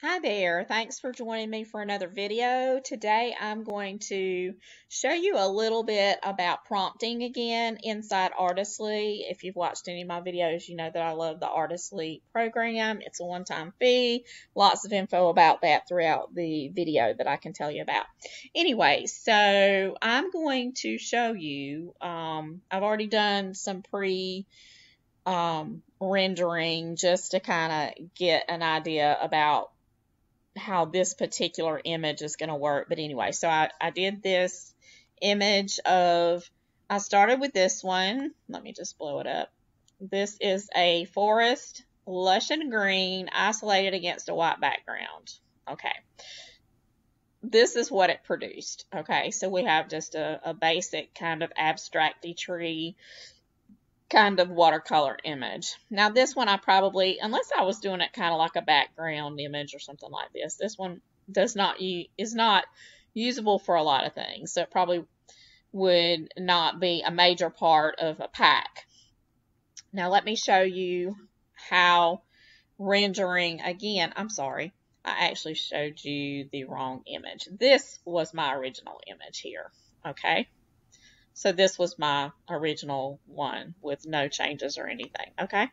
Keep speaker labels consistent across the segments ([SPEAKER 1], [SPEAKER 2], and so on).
[SPEAKER 1] Hi there, thanks for joining me for another video. Today I'm going to show you a little bit about prompting again inside Artistly. If you've watched any of my videos, you know that I love the Artistly program. It's a one-time fee. Lots of info about that throughout the video that I can tell you about. Anyway, so I'm going to show you, I've already done some rendering just to kind of get an idea about how this particular image is going to work. But anyway, so I did this image I started with this one. Let me just blow it up. This is a forest, lush and green, isolated against a white background. Okay. This is what it produced. Okay, so we have just a basic kind of abstract-y tree kind of watercolor image. Now this one I probably, unless I was doing it kind of like a background image or something like this one is not usable for a lot of things. So it probably would not be a major part of a pack. Now let me show you how rendering, again, I'm sorry, I actually showed you the wrong image. This was my original image here, okay? So this was my original one with no changes or anything, okay?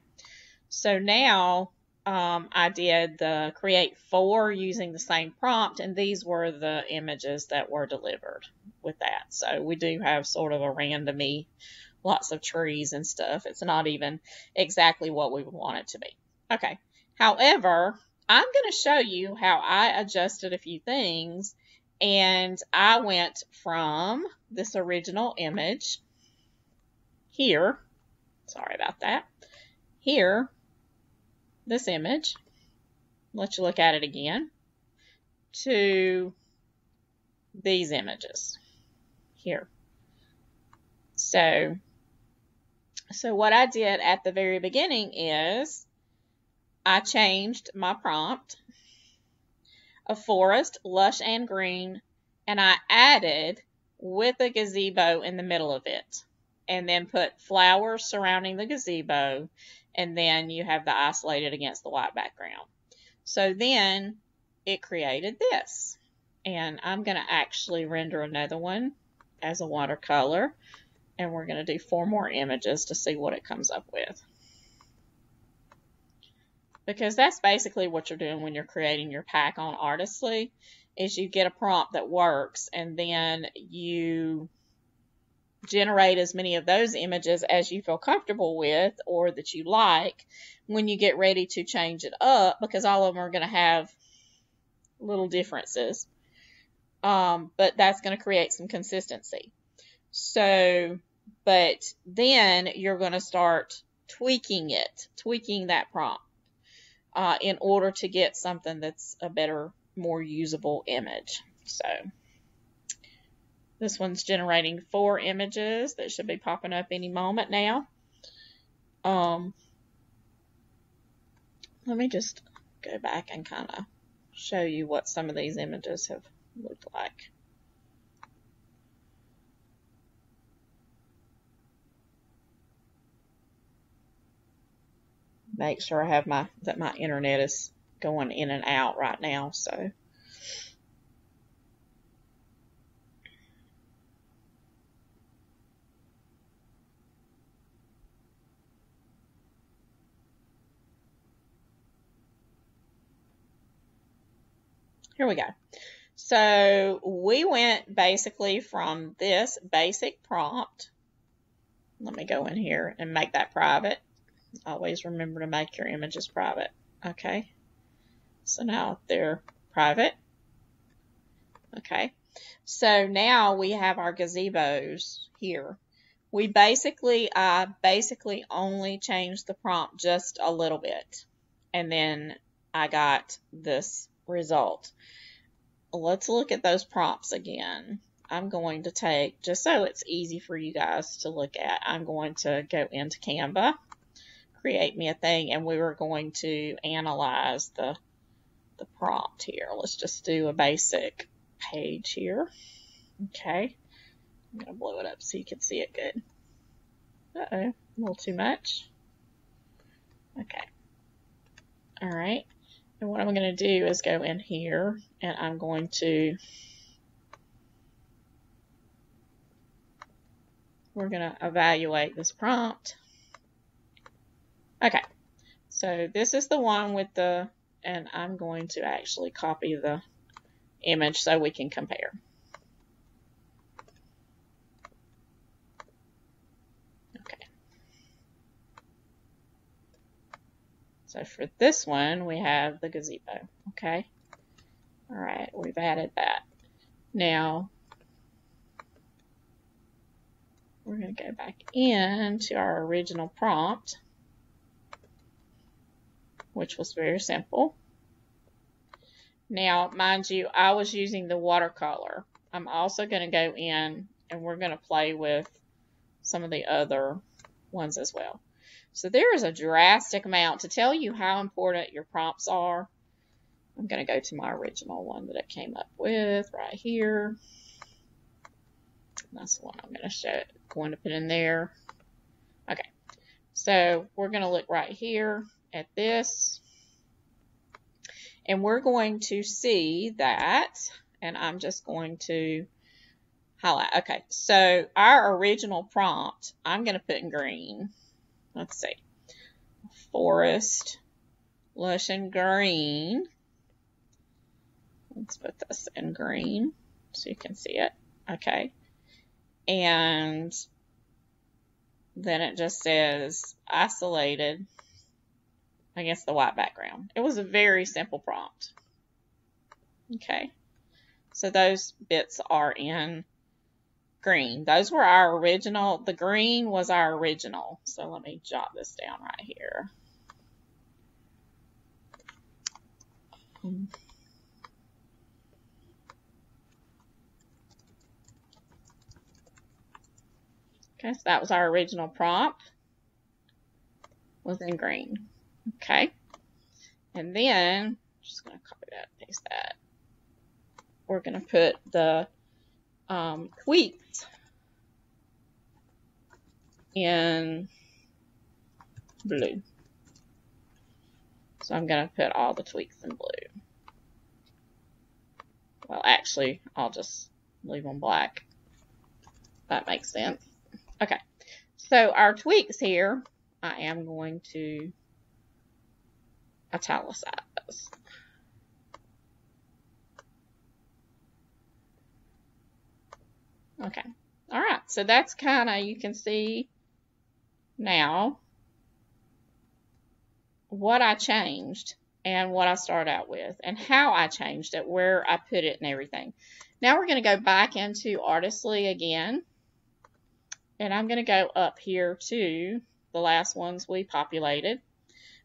[SPEAKER 1] So now I did the create 4 using the same prompt, and these were the images that were delivered with that. So we do have sort of a randomy, lots of trees and stuff. It's not even exactly what we would want it to be. Okay, however, I'm going to show you how I adjusted a few things. And I went from this original image here, sorry about that, here, this image, let you look at it again, to these images here. So what I did at the very beginning is I changed my prompt. A forest, lush and green, and I added with a gazebo in the middle of it, and then put flowers surrounding the gazebo, and then you have the isolated against the white background. So then it created this, and I'm going to actually render another one as a watercolor, and we're going to do 4 more images to see what it comes up with. Because that's basically what you're doing when you're creating your pack on Artistly, is you get a prompt that works, and then you generate as many of those images as you feel comfortable with or that you like when you get ready to change it up, because all of them are going to have little differences. But that's going to create some consistency. So, but then you're going to start tweaking that prompt. In order to get something that's a better, more usable image. So this one's generating 4 images that should be popping up any moment now. Let me just go back and kind of show you what some of these images have looked like. Make sure I have that my internet is going in and out right now, so. Here we go. So we went basically from this basic prompt. Let me go in here and make that private. Always remember to make your images private. Okay. So now they're private. Okay. So now we have our gazebos here. I basically only changed the prompt just a little bit. And then I got this result. Let's look at those prompts again. I'm going to take, just so it's easy for you guys to look at, I'm going to go into Canva, create me a thing, and we were going to analyze the prompt here. Let's just do a basic page here. Okay. I'm going to blow it up so you can see it good. Uh-oh, a little too much. Okay. All right. And what I'm going to do is go in here and I'm going to, we're going to evaluate this prompt. Okay, so this is the one with the, and I'm going to actually copy the image so we can compare. Okay. So for this one, we have the gazebo. Okay. All right, we've added that. Now, we're going to go back into our original prompt, which was very simple. Now, mind you, I was using the watercolor. I'm also going to go in and we're going to play with some of the other ones as well. So there is a drastic amount. To tell you how important your prompts are, I'm going to go to my original one that I came up with right here. That's the one I'm going to put in there. Okay, so we're going to look right here at this. And we're going to see that, and I'm just going to highlight. Okay, so our original prompt, I'm going to put in green. Let's see. Forest, lush and green. Let's put this in green so you can see it. Okay. And then it just says isolated against the white background. It was a very simple prompt. Okay. So those bits are in green. Those were our original. The green was our original. So let me jot this down right here. Okay, so that was our original prompt. Was in green. Okay. And then, just going to copy that, paste that. We're going to put the tweaks in blue. So I'm going to put all the tweaks in blue. Well, actually, I'll just leave them black. That makes sense. Okay. So our tweaks here, I am going to italicize. Okay. All right. So that's kind of, you can see now what I changed and what I started out with and how I changed it, where I put it and everything. Now we're going to go back into Artistly again. And I'm going to go up here to the last ones we populated.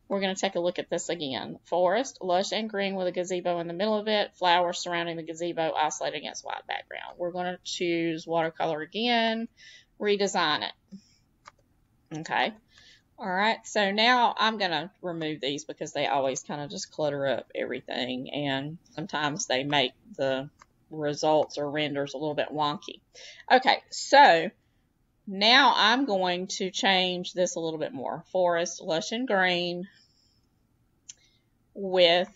[SPEAKER 1] We're going to take a look at this again. Forest, lush and green with a gazebo in the middle of it. Flowers surrounding the gazebo, isolated against white background. We're going to choose watercolor again. Redesign it. Okay. All right. So now I'm going to remove these because they always kind of just clutter up everything. And sometimes they make the results or renders a little bit wonky. Okay. So now I'm going to change this a little bit more. Forest, lush and green with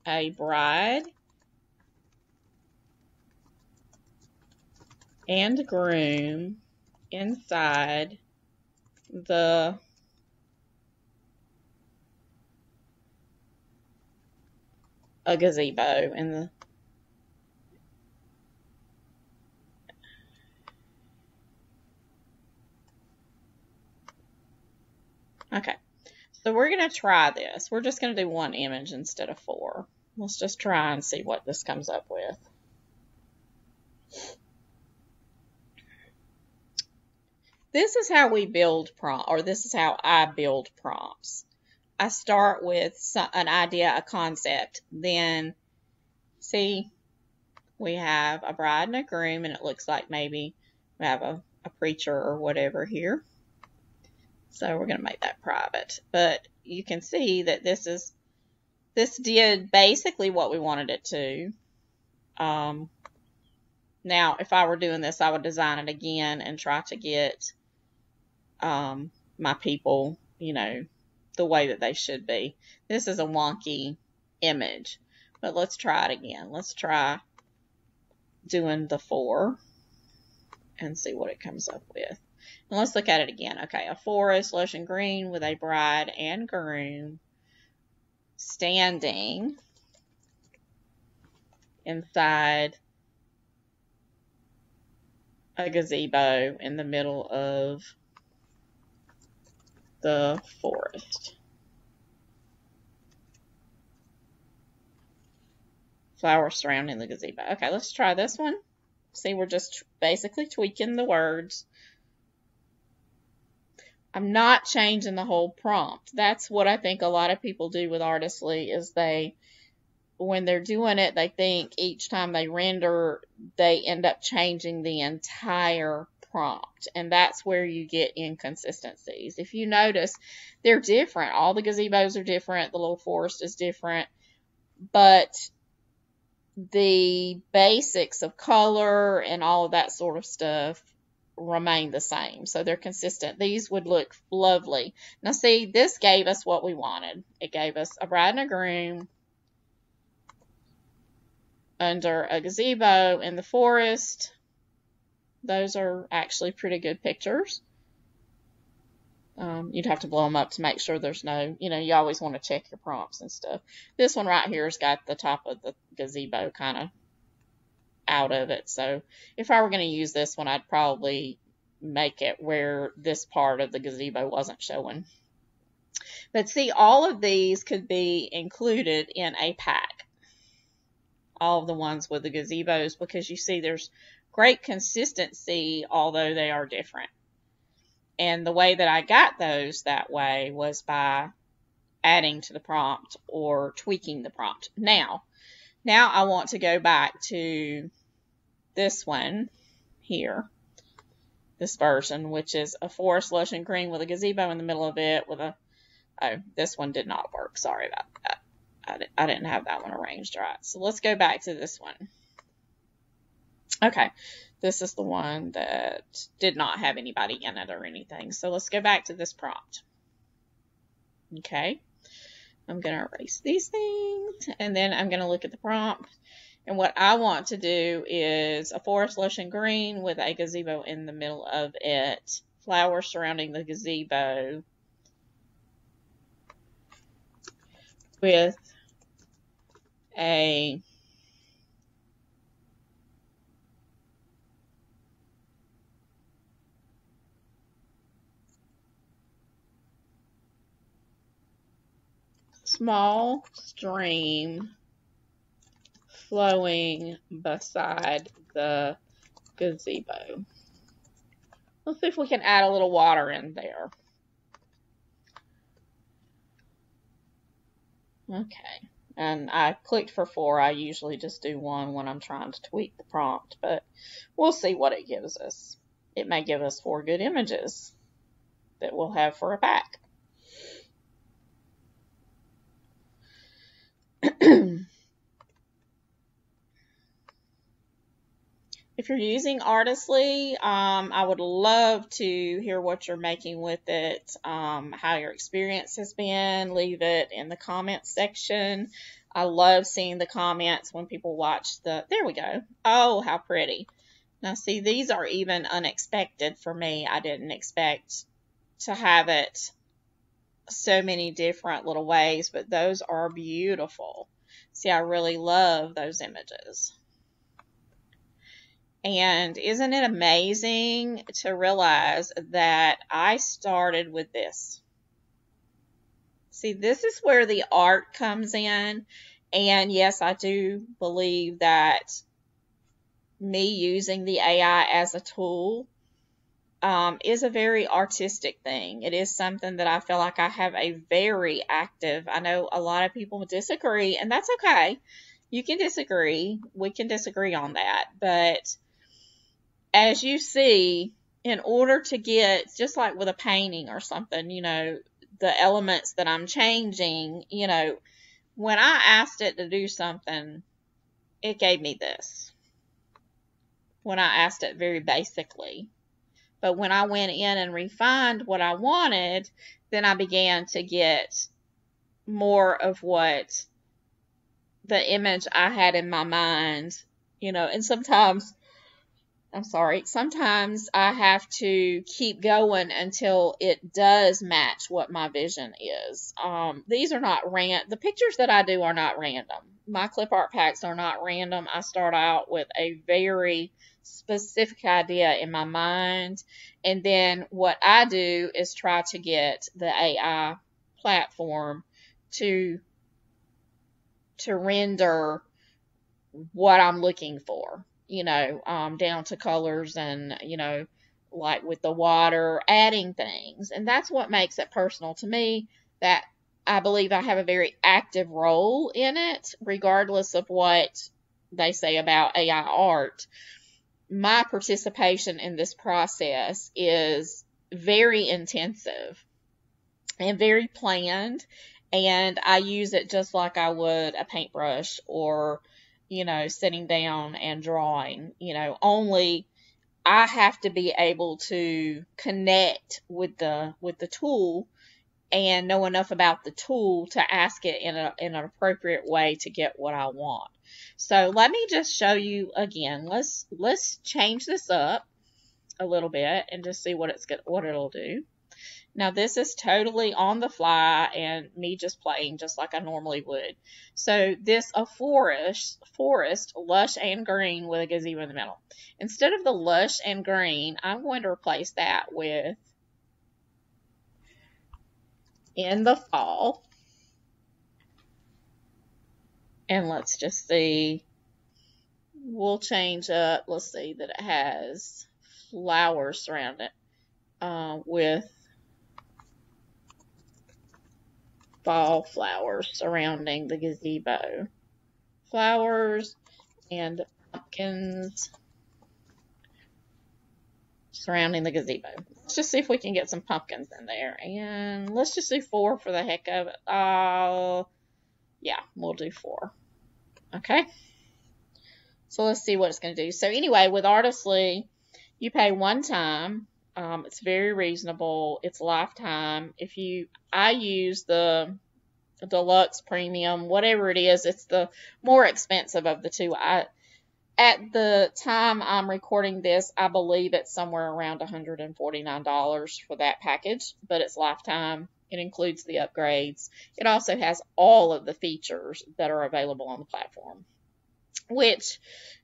[SPEAKER 1] a bride and groom inside a gazebo in the okay. So we're going to try this. We're just going to do one image instead of 4. Let's just try and see what this comes up with. This is how we build prompts, or this is how I build prompts. I start with an idea, a concept. Then, see, we have a bride and a groom, and it looks like maybe we have a preacher or whatever here. So we're going to make that private. But you can see that this did basically what we wanted it to. Now, if I were doing this, I would design it again and try to get my people, you know, the way that they should be. This is a wonky image. But let's try it again. Let's try doing the 4 and see what it comes up with. And let's look at it again. Okay, a forest, lush and green, with a bride and groom standing inside a gazebo in the middle of the forest. Flowers surrounding the gazebo. Okay, let's try this one. See, we're just basically tweaking the words. I'm not changing the whole prompt. That's what I think a lot of people do with Artistly, is when they're doing it, they think each time they render, they end up changing the entire prompt. And that's where you get inconsistencies. If you notice, they're different. All the gazebos are different. The little forest is different. But the basics of color and all of that sort of stuff remain the same. So they're consistent. These would look lovely. Now see, this gave us what we wanted. It gave us a bride and a groom under a gazebo in the forest. Those are actually pretty good pictures. You'd have to blow them up to make sure there's no, you always want to check your prompts and stuff. This one right here has got the top of the gazebo kind of out of it. So if I were going to use this one, I'd probably make it where this part of the gazebo wasn't showing. But see, all of these could be included in a pack. All of the ones with the gazebos, because you see there's great consistency, although they are different. And the way that I got those that way was by adding to the prompt or tweaking the prompt. Now I want to go back to this one here, this version, which is a forest, lush and green, with a gazebo in the middle of it with a, oh, this one did not work. Sorry about that. I didn't have that one arranged right. So let's go back to this one. Okay, this is the one that did not have anybody in it or anything. So let's go back to this prompt. Okay, I'm going to erase these things, and then I'm going to look at the prompt. And what I want to do is a forest, lush and green, with a gazebo in the middle of it, flowers surrounding the gazebo, with a small stream flowing beside the gazebo. Let's see if we can add a little water in there. Okay, and I clicked for 4. I usually just do 1 when I'm trying to tweak the prompt, but we'll see what it gives us. It may give us 4 good images that we'll have for a pack. If you're using Artistly, I would love to hear what you're making with it, how your experience has been. Leave it in the comments section. I love seeing the comments when people watch there we go. Oh, how pretty. Now see, these are even unexpected for me. I didn't expect to have it so many different little ways, but those are beautiful. See, I really love those images. And isn't it amazing to realize that I started with this? See, this is where the art comes in. And yes, I do believe that me using the AI as a tool is a very artistic thing. It is something that I feel like I have a very active, I know a lot of people disagree, and that's okay. You can disagree. We can disagree on that. But as you see, in order to get, just like with a painting or something, the elements that I'm changing, when I asked it to do something, it gave me this. When I asked it very basically. But when I went in and refined what I wanted, then I began to get more of what the image I had in my mind, you know, and sometimes sometimes I have to keep going until it does match what my vision is. These are not the pictures that I do are not random. My clip art packs are not random. I start out with a very specific idea in my mind, and then what I do is try to get the AI platform to render what I'm looking for, you know, down to colors and, you know, like with the water, adding things. And that's what makes it personal to me, that I believe I have a very active role in it, regardless of what they say about AI art. My participation in this process is very intensive and very planned, and I use it just like I would a paintbrush or, you know, sitting down and drawing. You know, only I have to be able to connect with the tool and know enough about the tool to ask it in an appropriate way to get what I want. So let me just show you again. Let's change this up a little bit and just see what it'll do. Now this is totally on the fly and me just playing just like I normally would. So a forest, lush and green with a gazebo in the middle. Instead of the lush and green, I'm going to replace that with in the fall. And let's just see, we'll change up, let's see that it has flowers surrounded with fall flowers surrounding the gazebo. Flowers and pumpkins surrounding the gazebo. Let's just see if we can get some pumpkins in there. And let's just do 4 for the heck of it. Yeah, we'll do 4. Okay. So let's see what it's going to do. So anyway, with Artistly, you pay one time. It's very reasonable. It's lifetime. I use the deluxe premium, whatever it is. It's the more expensive of the two. At the time I'm recording this, I believe it's somewhere around $149 for that package, but it's lifetime. It includes the upgrades. It also has all of the features that are available on the platform, which,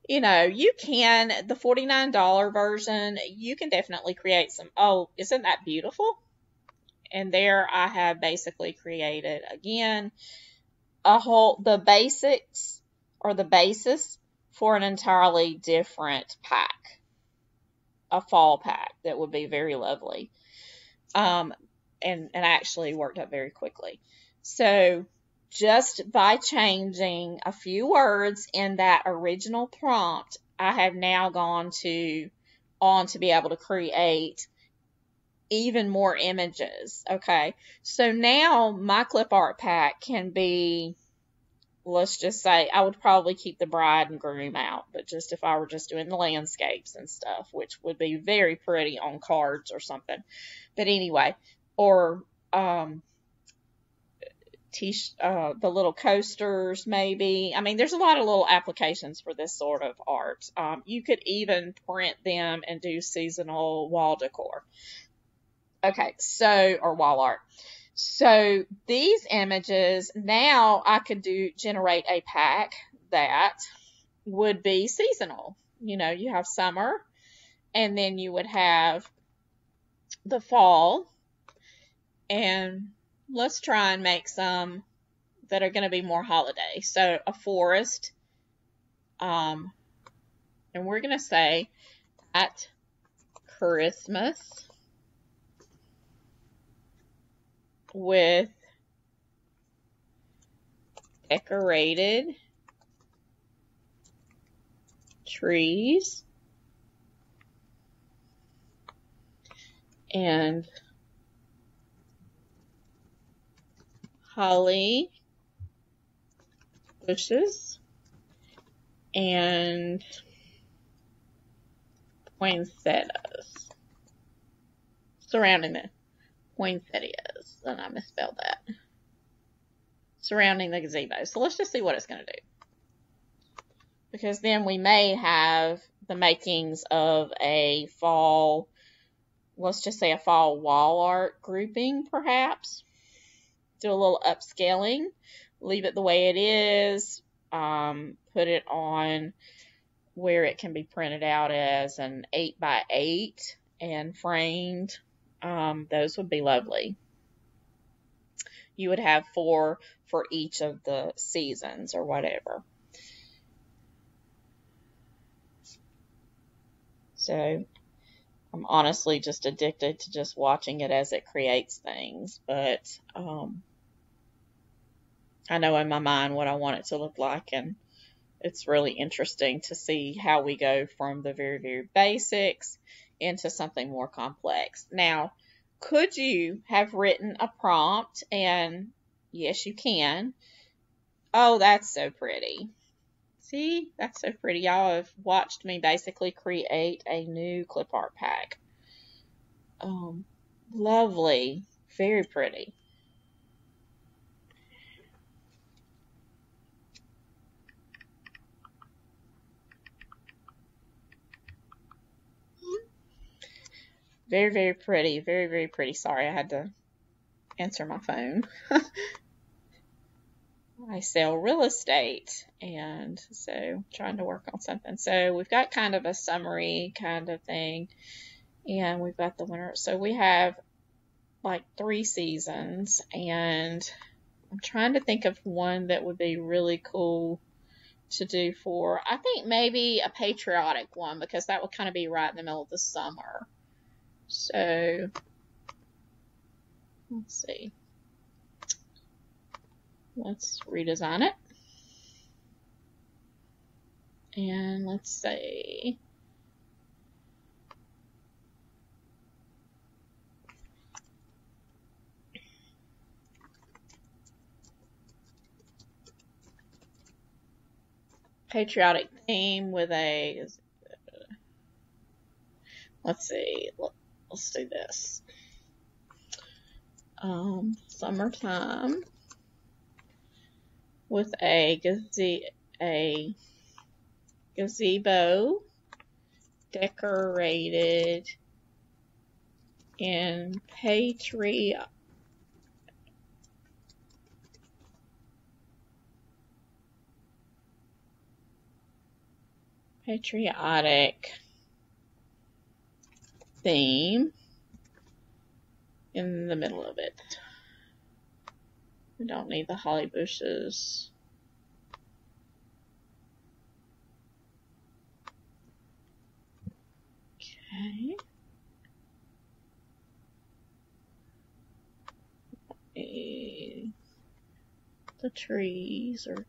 [SPEAKER 1] you know, you can, the $49 version, you can definitely create some, oh, isn't that beautiful? And there I have basically created, again, the basics or the basis for an entirely different pack, a fall pack that would be very lovely. And actually worked up very quickly. So just by changing a few words in that original prompt, I have now gone on to be able to create even more images. Okay, so now my clip art pack can be, let's just say, I would probably keep the bride and groom out, but just if I were just doing the landscapes and stuff, which would be very pretty on cards or something. But anyway, or the little coasters maybe. I mean, there's a lot of little applications for this sort of art. You could even print them and do seasonal wall decor. Okay, so, or wall art. So these images, now I could generate a pack that would be seasonal. You know, you have summer, and then you would have the fall, and let's try and make some that are going to be more holiday. So a forest, and we're going to say at Christmas with decorated trees and holly bushes and poinsettias surrounding the poinsettias, and I misspelled that, surrounding the gazebo. So let's just see what it's going to do. because then we may have the makings of a fall, let's just say a fall wall art grouping, perhaps. Do a little upscaling, leave it the way it is, put it on where it can be printed out as an 8x8 and framed. Those would be lovely. You would have 4 for each of the seasons or whatever. So I'm honestly just addicted to just watching it as it creates things, but I know in my mind what I want it to look like, and it's really interesting to see how we go from the very, very basics into something more complex. Now, could you have written a prompt? And yes, you can. Oh, that's so pretty. See, that's so pretty. Y'all have watched me basically create a new clip art pack. Lovely. Very pretty. Very, very pretty. Very, very pretty. Sorry, I had to answer my phone. I sell real estate, and so trying to work on something. So we've got kind of a summary kind of thing, and we've got the winter. So we have like 3 seasons, and I'm trying to think of one that would be really cool to do for, I think maybe a patriotic one, because that would kind of be right in the middle of the summer. So let's see. Let's redesign it. And let's say patriotic theme with a, let's see, let's do this. Summertime with a gazebo decorated in patriotic theme in the middle of it. We don't need the holly bushes. Okay. The trees, or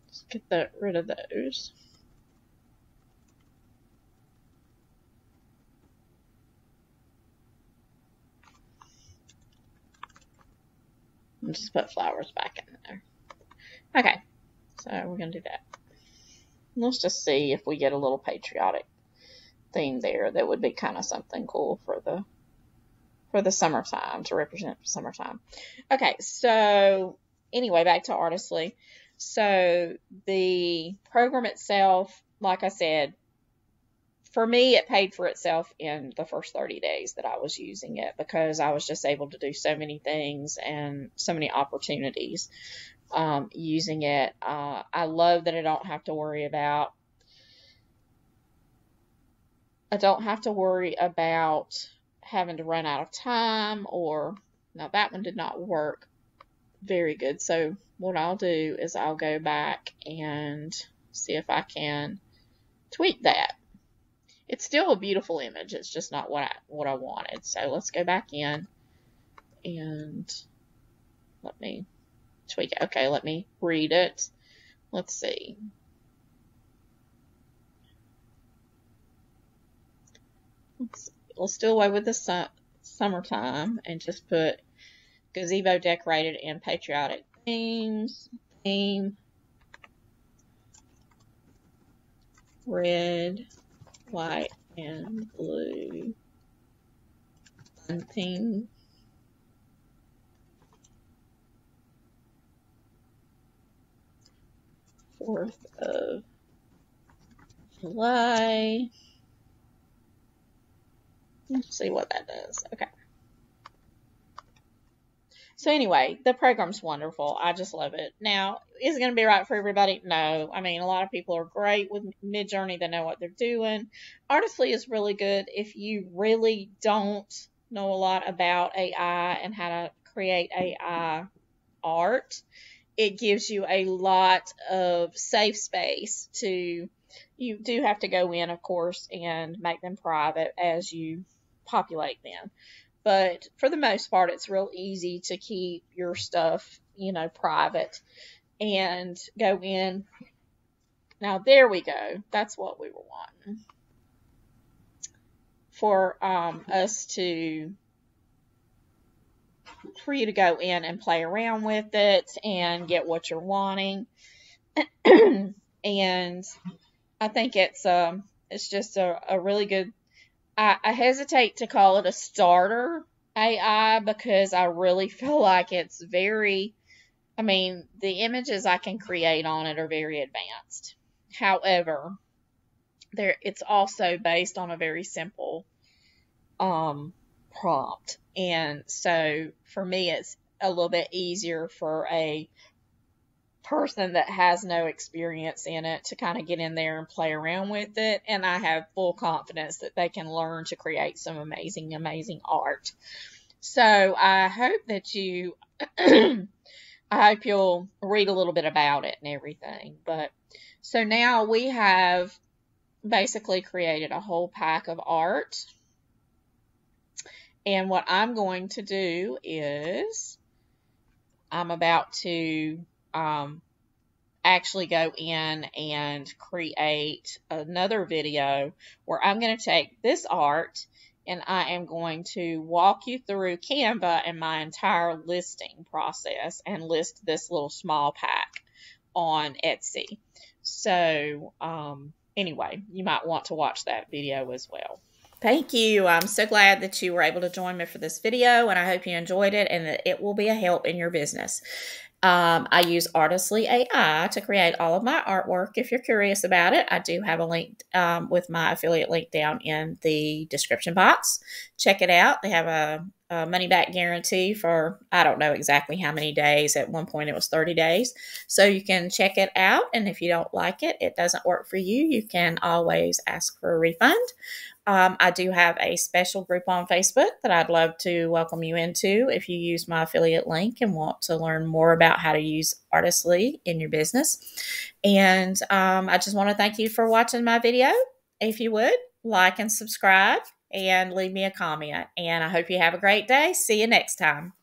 [SPEAKER 1] let's get rid of those. And just put flowers back in there. Okay, so we're going to do that. Let's just see if we get a little patriotic theme there. That would be kind of something cool for the summertime, to represent summertime. Okay, so anyway, back to Artistly. So the program itself, like I said, for me, it paid for itself in the first 30 days that I was using it, because I was just able to do so many things and so many opportunities using it. I love that I don't have to worry about having to run out of time, or now that one did not work very good. So what I'll do is I'll go back and see if I can tweak that. It's still a beautiful image. It's just not what I wanted. So let's go back in and let me tweak it. Okay, let me read it. Let's see. Let's do away with the summertime and just put gazebo decorated in patriotic theme, red, white, and blue bunting. Fourth of Play. Let's see what that does. Okay. So anyway, the program's wonderful. I just love it. Now, is it going to be right for everybody? No. I mean, a lot of people are great with Midjourney. They know what they're doing. Artistly is really good if you really don't know a lot about AI and how to create AI art. It gives you a lot of safe space to, you do have to go in, of course, and make them private as you populate them. But for the most part, it's real easy to keep your stuff, private and go in. Now, there we go. That's what we were wanting. For you to go in and play around with it and get what you're wanting. And I think it's just a really good, I hesitate to call it a starter AI because I really feel like it's the images I can create on it are very advanced. However, it's also based on a very simple prompt. And so for me, it's a little bit easier for a person that has no experience in it to kind of get in there and play around with it, and I have full confidence that they can learn to create some amazing art. So I hope that I hope you'll read a little bit about it and everything. But so now we have basically created a whole pack of art, and what I'm going to do is I'm about to actually go in and create another video where I'm going to take this art and I am going to walk you through Canva and my entire listing process and list this little small pack on Etsy. So anyway, you might want to watch that video as well. Thank you. I'm so glad that you were able to join me for this video, and I hope you enjoyed it and that it will be a help in your business. I use Artistly AI to create all of my artwork. If you're curious about it, I do have a link with my affiliate link down in the description box. Check it out. They have a money-back guarantee for, I don't know exactly how many days. At one point, it was 30 days. So you can check it out, and if you don't like it, it doesn't work for you, you can always ask for a refund. I do have a special group on Facebook that I'd love to welcome you into if you use my affiliate link and want to learn more about how to use Artistly in your business. And I just want to thank you for watching my video. If you would, like and subscribe and leave me a comment. And I hope you have a great day. See you next time.